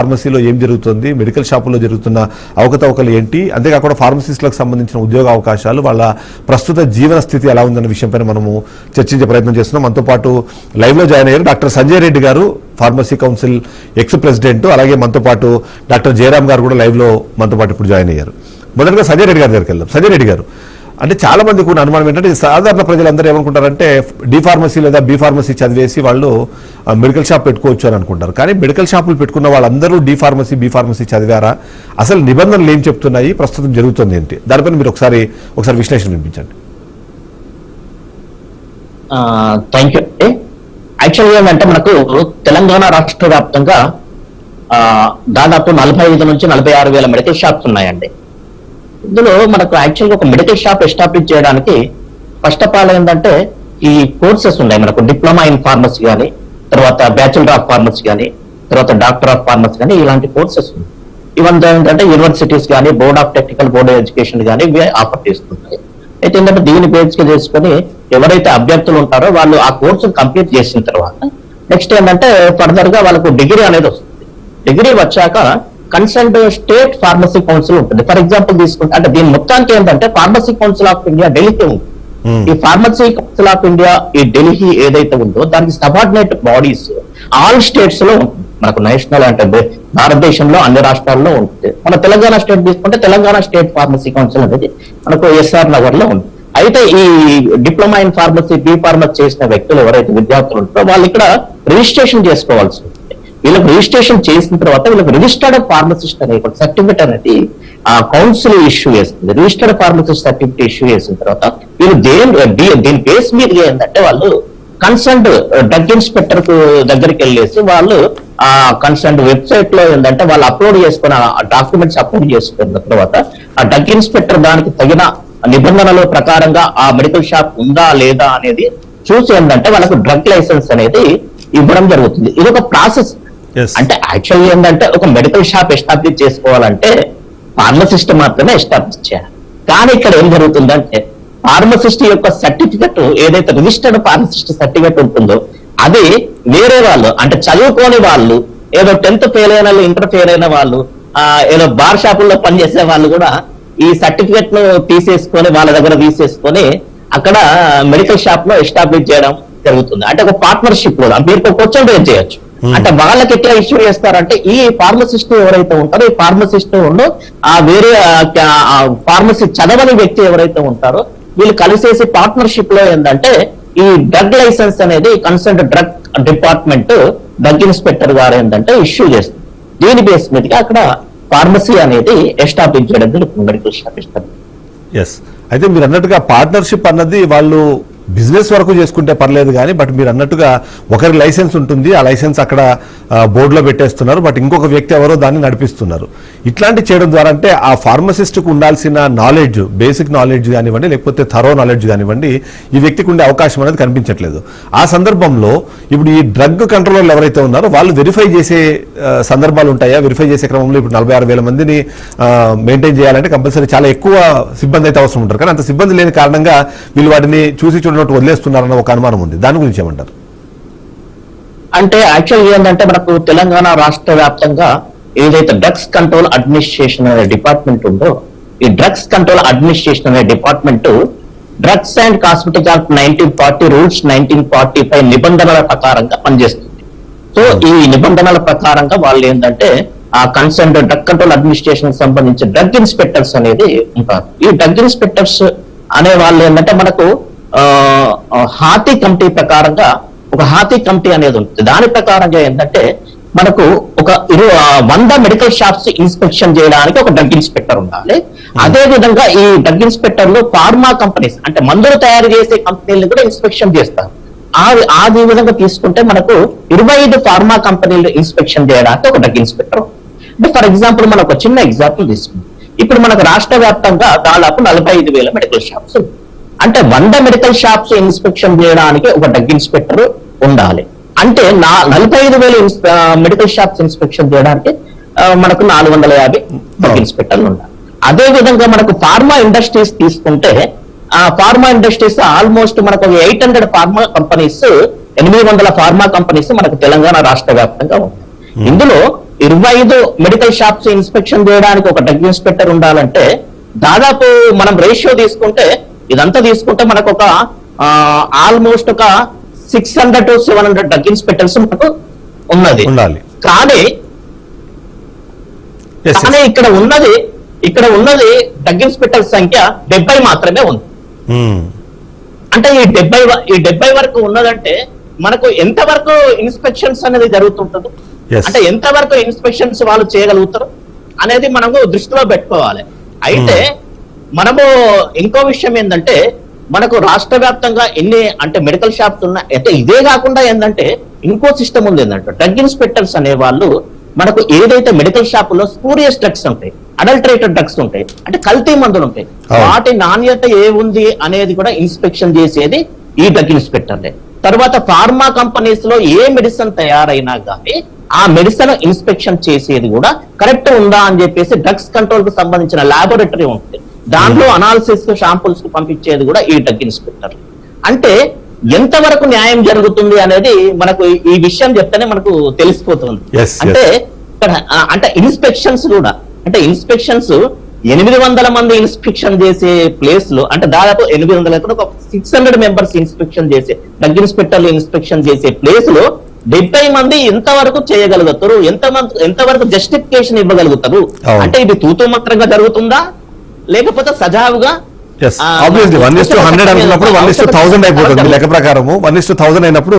ఫార్మసీలో ఏం జరుగుతుంది, మెడికల్ షాపుల్లో జరుగుతున్న అవకతవకలు ఏంటి, అంతేకాకుండా ఫార్మసిస్టులకు సంబంధించిన ఉద్యోగ అవకాశాలు, వాళ్ళ ప్రస్తుత జీవన స్థితి ఎలా ఉందన్న విషయంపైన మనము చర్చించే ప్రయత్నం చేస్తున్నాం. మనతో పాటు లైవ్లో జాయిన్ అయ్యారు డాక్టర్ సంజయ్ రెడ్డి గారు, ఫార్మసీ కౌన్సిల్ ఎక్స్ ప్రెసిడెంట్. అలాగే మనతో పాటు డాక్టర్ జయరామ్ గారు కూడా లైవ్లో మనతో పాటు ఇప్పుడు జాయిన్ అయ్యారు. మొదటగా సంజయ్ రెడ్డి గారి దగ్గరికి వెళ్దాం. సంజయ్ రెడ్డి గారు, అంటే చాలా మందికి ఉన్న అనుమానం ఏంటంటే సాధారణ ప్రజలందరూ ఏమనుకుంటారంటే డి ఫార్మసీ లేదా బి ఫార్మసీ చదివేసి వాళ్ళు మెడికల్ షాప్ పెట్టుకోవచ్చు అని అనుకుంటారు. కానీ మెడికల్ షాపులు పెట్టుకున్న వాళ్ళందరూ డి ఫార్మసీ బి ఫార్మసీ చదివారా, అసలు నిబంధనలు ఏం చెప్తున్నాయి, ప్రస్తుతం జరుగుతుంది ఏంటి, దానిపైన మీరు ఒకసారి విశ్లేషణ వినిపించండి. Thank you. యాక్చువల్గా ఏంటంటే మనకు తెలంగాణ రాష్ట్ర వ్యాప్తంగా దాదాపు 45 నుంచి 46 వేల మెడికల్ షాప్స్ ఉన్నాయండి. ఇందులో మనకు యాక్చువల్గా ఒక మెడికల్ షాప్ ఎస్టాబ్లిష్ చేయడానికి ఫస్ట్ ఆఫ్ ఆల్ ఏంటంటే ఈ కోర్సెస్ ఉన్నాయి. మనకు డిప్లొమా ఇన్ ఫార్మసీ కానీ, తర్వాత బ్యాచులర్ ఆఫ్ ఫార్మసీ కానీ, తర్వాత డాక్టర్ ఆఫ్ ఫార్మసీ కానీ, ఇలాంటి కోర్సెస్ ఉన్నాయి. ఇవంతా ఏంటంటే యూనివర్సిటీస్ కానీ, board of technical board education కానీ ఇవి ఆఫర్ చేస్తుంటాయి. అయితే ఏంటంటే దీన్ని బేస్గా చేసుకొని ఎవరైతే అభ్యర్థులు ఉంటారో వాళ్ళు ఆ కోర్సును కంప్లీట్ చేసిన తర్వాత నెక్స్ట్ ఏంటంటే ఫర్దర్ గా వాళ్ళకు డిగ్రీ అనేది వస్తుంది. డిగ్రీ వచ్చాక కన్సర్న్డ్ స్టేట్ ఫార్మసీ కౌన్సిల్ ఉంటుంది. ఫర్ ఎగ్జాంపుల్ తీసుకుంటే అంటే దీని మొత్తానికి ఏంటంటే ఫార్మసీ కౌన్సిల్ ఆఫ్ ఇండియా ఢిల్లీకి ఉంది. ఈ ఫార్మసీ కౌన్సిల్ ఆఫ్ ఇండియా ఈ ఢిల్లీ ఏదైతే ఉందో దానికి సబార్డినేట్ బాడీస్ ఆల్ స్టేట్స్ లో ఉంటుంది. మనకు నేషనల్ అంటే భారతదేశంలో అన్ని రాష్ట్రాల్లో ఉంటుంది. మన తెలంగాణ స్టేట్ తీసుకుంటే తెలంగాణ స్టేట్ ఫార్మసీ కౌన్సిల్ అనేది మనకు ఎస్ఆర్ నగర్ లో ఉంది. అయితే ఈ diploma in pharmacy B pharmacy చేసిన వ్యక్తులు ఎవరైతే విద్యార్థులు ఉంటారో వాళ్ళు ఇక్కడ రిజిస్ట్రేషన్ చేసుకోవాల్సి ఉంటుంది. వీళ్ళకి రిజిస్ట్రేషన్ చేసిన తర్వాత వీళ్ళకి రిజిస్టర్డ్ ఫార్మసిస్ట్ అనే సర్టిఫికేట్ అనేది ఆ కౌన్సిల్ ఇష్యూ చేస్తుంది. రిజిస్టర్డ్ ఫార్మసిస్ట్ సర్టిఫికేట్ ఇష్యూ చేసిన తర్వాత వీళ్ళు దీని బేస్ మీద ఏంటంటే వాళ్ళు కన్సర్న్డ్ డ్రగ్ ఇన్స్పెక్టర్ దగ్గరికి వెళ్ళేసి వాళ్ళు ఆ కన్సర్న్డ్ వెబ్సైట్ లో ఏంటంటే వాళ్ళు అప్లోడ్ చేసుకున్న డాక్యుమెంట్స్ అప్లోడ్ చేసుకున్న తర్వాత ఆ డ్రగ్ ఇన్స్పెక్టర్ దానికి తగిన నిబంధనల ప్రకారంగా ఆ మెడికల్ షాప్ ఉందా లేదా అనేది చూసి ఏంటంటే వాళ్ళకు డ్రగ్ లైసెన్స్ అనేది ఇవ్వడం జరుగుతుంది. ఇది ఒక ప్రాసెస్. అంటే యాక్చువల్గా ఏంటంటే ఒక మెడికల్ షాప్ ఎస్టాబ్లిష్ చేసుకోవాలంటే ఫార్మసిస్ట్ మాత్రమే ఎస్టాబ్లిష్ చేయాలి. కానీ ఇక్కడ ఏం జరుగుతుందంటే ఫార్మసిస్ట్ యొక్క సర్టిఫికెట్ ఏదైతే రిజిస్టర్డ్ ఫార్మసిస్ట్ సర్టిఫికెట్ ఉంటుందో అది వేరే వాళ్ళు అంటే చదువుకోని వాళ్ళు, ఏదో 10th ఫెయిల్ అయిన వాళ్ళు, ఇంటర్ ఫెయిల్ అయిన వాళ్ళు, ఏదో బార్ షాపుల్లో పనిచేసే వాళ్ళు కూడా ఈ సర్టిఫికెట్ ను తీసేసుకొని వాళ్ళ దగ్గర తీసేసుకొని అక్కడ మెడికల్ షాప్ లో ఎస్టాబ్లిష్ చేయడం జరుగుతుంది. అంటే ఒక పార్ట్నర్షిప్ కూడా మీరు క్వశ్చన్ రేజ్ చేయొచ్చు. అంటే వాళ్ళకి ఎట్లా ఇష్యూ చేస్తారంటే ఈ ఫార్మసిస్ట్ ఎవరైతే ఉంటారో ఈ ఫార్మసిస్ట్ ఆ వేరే ఫార్మసీ చదవని వ్యక్తి ఎవరైతే ఉంటారో వీళ్ళు కలిసేసి పార్ట్నర్షిప్ లో ఏంటంటే ఈ డ్రగ్ లైసెన్స్ అనేది concerned drug department drug inspector గారు ఏంటంటే ఇష్యూ చేస్తుంది. దీని బేస్ మీదుగా అక్కడ ఫార్మసీ అనేది ఎస్టాబ్లిష్ చేయడం జరుగుతుంది, మెడికల్ షాప్ ఎస్టాబ్లిష్. ఎస్, అయితే మీరు అన్నట్టుగా పార్ట్నర్షిప్ అన్నది వాళ్ళు బిజినెస్ వరకు చేసుకుంటే పర్లేదు కానీ బట్ మీరు అన్నట్టుగా ఒకరి లైసెన్స్ ఉంటుంది, ఆ లైసెన్స్ అక్కడ బోర్డులో పెట్టేస్తున్నారు, బట్ ఇంకొక వ్యక్తి ఎవరో దాన్ని నడిపిస్తున్నారు. ఇట్లాంటి చేయడం ద్వారా అంటే ఆ ఫార్మసిస్ట్కు ఉండాల్సిన నాలెడ్జ్, బేసిక్ నాలెడ్జ్ కానివ్వండి లేకపోతే థరో నాలెడ్జ్ కానివ్వండి ఈ వ్యక్తికి ఉండే అవకాశం అనేది కనిపించట్లేదు. ఆ సందర్భంలో ఇప్పుడు ఈ డ్రగ్ కంట్రోలర్లు ఎవరైతే ఉన్నారో వాళ్ళు వెరిఫై చేసే సందర్భాలు ఉంటాయా? వెరిఫై చేసే క్రమంలో ఇప్పుడు 46,000 మందిని మెయింటైన్ చేయాలంటే కంపల్సరీ చాలా ఎక్కువ సిబ్బంది అయితే అవసరం ఉంటారు. కానీ అంత సిబ్బంది లేని కారణంగా వీళ్ళు వాటిని చూసి చూడనట్టు వదిలేస్తున్నారన్న ఒక అనుమానం ఉంది. దాని గురించి ఏమంటారు? అంటే యాక్చువల్గా ఏంటంటే మనకు తెలంగాణ రాష్ట్ర వ్యాప్తంగా ఏదైతే డ్రగ్స్ కంట్రోల్ అడ్మినిస్ట్రేషన్ అనే డిపార్ట్మెంట్ ఉందో ఈ డ్రగ్స్ కంట్రోల్ అడ్మినిస్ట్రేషన్ అనే department drugs and cosmetic act 1940 rules 1945 నిబంధనల ప్రకారంగా పనిచేస్తుంది. సో ఈ నిబంధనల ప్రకారంగా వాళ్ళు ఏంటంటే ఆ కన్సర్న్ డ్రగ్ కంట్రోల్ అడ్మినిస్ట్రేషన్ సంబంధించి డ్రగ్ ఇన్స్పెక్టర్స్ అనేది ఉంటారు. ఈ డ్రగ్ ఇన్స్పెక్టర్స్ అనే వాళ్ళు ఏంటంటే మనకు హాతీ కమిటీ ప్రకారంగా ఒక హాతీ కమిటీ అనేది ఉంటుంది. దాని ప్రకారంగా ఏంటంటే మనకు ఒక 100 మెడికల్ షాప్స్ ఇన్స్పెక్షన్ చేయడానికి ఒక డ్రగ్ ఇన్స్పెక్టర్ ఉండాలి. అదే విధంగా ఈ డ్రగ్ ఇన్స్పెక్టర్లు ఫార్మా కంపెనీస్ అంటే మందులు తయారు చేసే కంపెనీలను కూడా ఇన్స్పెక్షన్ చేస్తారు. ఆ విధంగా తీసుకుంటే మనకు 25 ఫార్మా కంపెనీలు ఇన్స్పెక్షన్ చేయడానికి ఒక డ్రగ్ ఇన్స్పెక్టర్. అంటే ఫర్ ఎగ్జాంపుల్ మనం ఒక చిన్న ఎగ్జాంపుల్ తీసుకుంటాం. ఇప్పుడు మనకు రాష్ట్ర వ్యాప్తంగా దాదాపు 45,000 మెడికల్ షాప్స్, అంటే 100 మెడికల్ షాప్స్ ఇన్స్పెక్షన్ చేయడానికి ఒక డ్రగ్ ఇన్స్పెక్టర్ ఉండాలి. అంటే 45,000 మెడికల్ షాప్స్ ఇన్స్పెక్షన్ చేయడానికి మనకు 450 డ్రగ్ ఇన్స్పెక్టర్లు ఉండాలి. అదే విధంగా మనకు ఫార్మా ఇండస్ట్రీస్ తీసుకుంటే ఆ ఫార్మా ఇండస్ట్రీస్ ఆల్మోస్ట్ మనకు 800 ఫార్మా కంపెనీస్ 800 ఫార్మా కంపెనీస్ మనకు తెలంగాణ రాష్ట్ర వ్యాప్తంగా ఉన్నాయి. ఇందులో 25 మెడికల్ షాప్స్ ఇన్స్పెక్షన్ చేయడానికి ఒక డ్రగ్ ఇన్స్పెక్టర్ ఉండాలంటే దాదాపు మనం రేషియో తీసుకుంటే ఇదంతా తీసుకుంటే మనకు ఒక ఆల్మోస్ట్ ఒక 600 to 700 డ్రగ్ ఇన్స్పెక్టర్స్ మనకు ఉన్నది. ఉండాలి. కానీ ఇక్కడ ఉన్నది డ్రగ్ ఇన్స్పెక్టర్ సంఖ్య 70 మాత్రమే ఉంది. అంటే ఈ 70 వరకు ఉన్నదంటే మనకు ఎంత వరకు ఇన్స్పెక్షన్స్ అనేది జరుగుతుంటుంది, అంటే ఎంత వరకు ఇన్స్పెక్షన్స్ వాళ్ళు చేయగలుగుతారు అనేది మనము దృష్టిలో పెట్టుకోవాలి. అయితే మనము ఇంకో విషయం ఏంటంటే మనకు రాష్ట్ర వ్యాప్తంగా ఎన్ని అంటే మెడికల్ షాప్స్ ఉన్నాయి. అంటే ఇదే కాకుండా ఏంటంటే ఇంకో సిస్టమ్ ఉంది ఏంటంటే డ్రగ్ ఇన్స్పెక్టర్స్ అనే వాళ్ళు మనకు ఏదైతే మెడికల్ షాపుల్లో స్పూరియస్ డ్రగ్స్ ఉంటాయి, అడల్టరేటెడ్ డ్రగ్స్ ఉంటాయి, అంటే కల్తీ మందులు ఉంటాయి, వాటి నాణ్యత ఏముంది అనేది కూడా ఇన్స్పెక్షన్ చేసేది ఈ డ్రగ్ ఇన్స్పెక్టర్లే. తర్వాత ఫార్మా కంపెనీస్ లో ఏ మెడిసిన్ తయారైనా కానీ ఆ మెడిసిన్ ఇన్స్పెక్షన్ చేసేది కూడా కరెక్ట్ ఉందా అని చెప్పేసి డ్రగ్స్ కంట్రోల్ కు సంబంధించిన ల్యాబొరేటరీ ఉంటుంది, దాంట్లో అనాలిసిస్ షాంపుల్స్ కు పంపించేది కూడా ఈ డ్రగ్ ఇన్స్పెక్టర్. అంటే ఎంతవరకు న్యాయం జరుగుతుంది అనేది మనకు ఈ విషయం చెప్తేనే మనకు తెలిసిపోతుంది. అంటే ఇన్స్పెక్షన్స్ కూడా అంటే ఇన్స్పెక్షన్స్ 800 మంది ఇన్స్పెక్షన్ చేసే ప్లేస్ లో అంటే దాదాపు 800 ఒక 600 మెంబర్స్ ఇన్స్పెక్షన్ చేసే డ్రగ్ ఇన్స్పెక్టర్లు ఇన్స్పెక్షన్ చేసే ప్లేస్ లో 70 మంది ఎంతవరకు చేయగలుగుతారు, ఎంతవరకు జస్టిఫికేషన్ ఇవ్వగలుగుతారు? అంటే ఇది తూతూ మాత్రంగా జరుగుతుందా లేకపోతే సజావుగా? ఆబ్వియస్లీ 1:100 అనుకున్నప్పుడు 1:1000 అయిపోతుంది లెక్క ప్రకారము. 1:1000 అయినప్పుడు